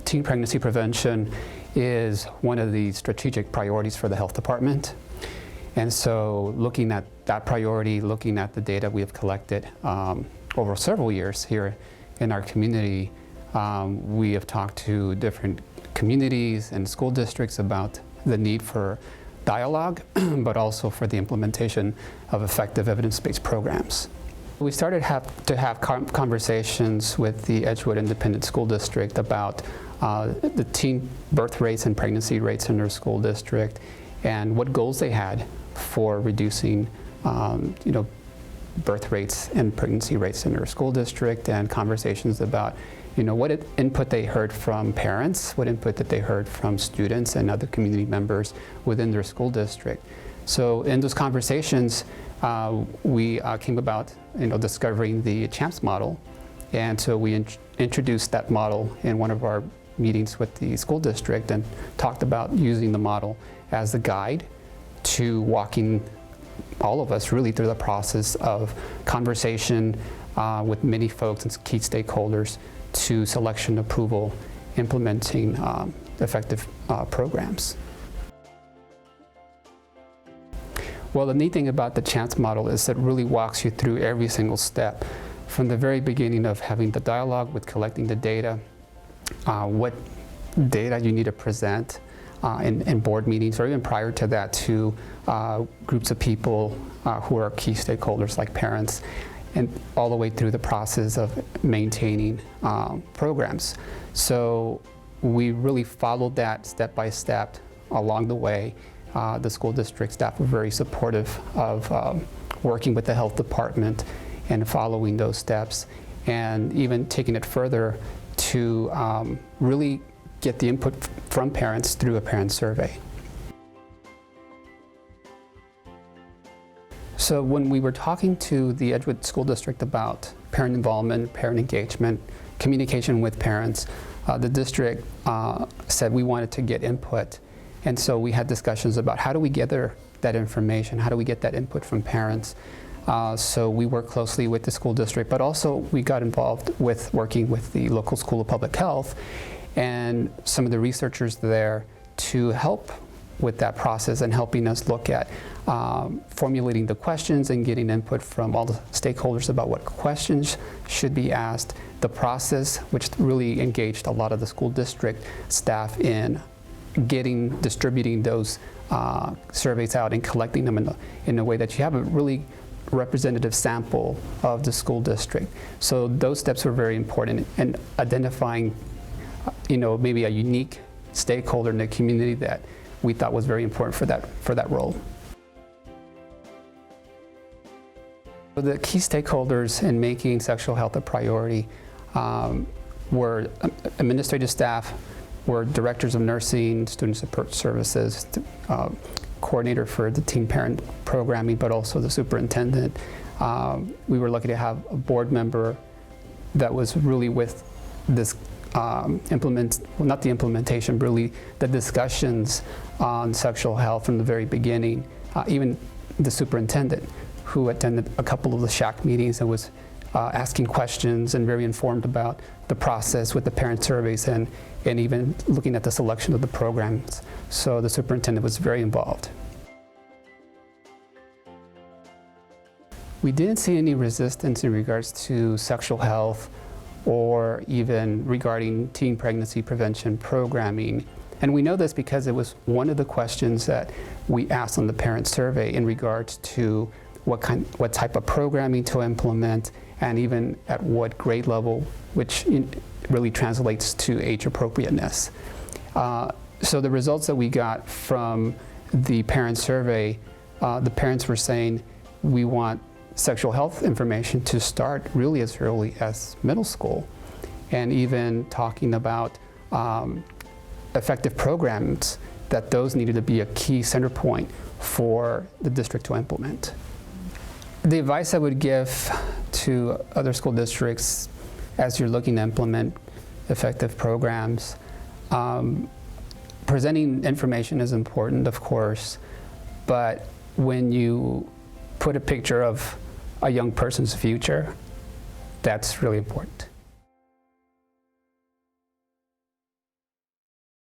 teen pregnancy prevention is one of the strategic priorities for the health department. And so looking at that priority, looking at the data we have collected over several years here in our community, we have talked to different communities and school districts about the need for dialogue, but also for the implementation of effective evidence-based programs. We started to have conversations with the Edgewood Independent School District about the teen birth rates and pregnancy rates in their school district and what goals they had for reducing birth rates and pregnancy rates in their school district, and conversations about what input they heard from parents, what input that they heard from students and other community members within their school district. So in those conversations, we came about discovering the iCHAMPSS model, and so we introduced that model in one of our meetings with the school district and talked about using the model as a guide to walking all of us really through the process of conversation with many folks and key stakeholders to selection, approval, implementing effective programs. Well, the neat thing about the iCHAMPSS model is it really walks you through every single step, from the very beginning of having the dialogue with collecting the data, what data you need to present in board meetings, or even prior to that to groups of people who are key stakeholders like parents, and all the way through the process of maintaining programs. So we really followed that step by step along the way. The school district staff were very supportive of working with the health department and following those steps, and even taking it further to really get the input from parents through a parent survey. So when we were talking to the Edgewood School District about parent involvement, parent engagement, communication with parents, the district said we wanted to get input. And so we had discussions about how do we gather that information, how do we get that input from parents. So we worked closely with the school district, but also we got involved with working with the local School of Public Health and some of the researchers there to help with that process and helping us look at formulating the questions and getting input from all the stakeholders about what questions should be asked, the process, which really engaged a lot of the school district staff in distributing those surveys out and collecting them in a way that you have a really representative sample of the school district. So those steps were very important in identifying maybe a unique stakeholder in the community that we thought was very important for that role. The key stakeholders in making sexual health a priority were administrative staff, were directors of nursing, student support services, coordinator for the teen parent programming, but also the superintendent. We were lucky to have a board member that was really with this not the implementation, but really the discussions on sexual health from the very beginning. Even the superintendent, who attended a couple of the SHAC meetings and was asking questions and very informed about the process with the parent surveys and even looking at the selection of the programs. So the superintendent was very involved. We didn't see any resistance in regards to sexual health or even regarding teen pregnancy prevention programming. And we know this because it was one of the questions that we asked on the parent survey in regards to what type of programming to implement, and even at what grade level, which really translates to age appropriateness. So the results that we got from the parent survey, the parents were saying we want sexual health information to start really as early as middle school, and even talking about effective programs, that those needed to be a key center point for the district to implement. The advice I would give to other school districts as you're looking to implement effective programs, presenting information is important, of course, but when you put a picture of a young person's future, that's really important.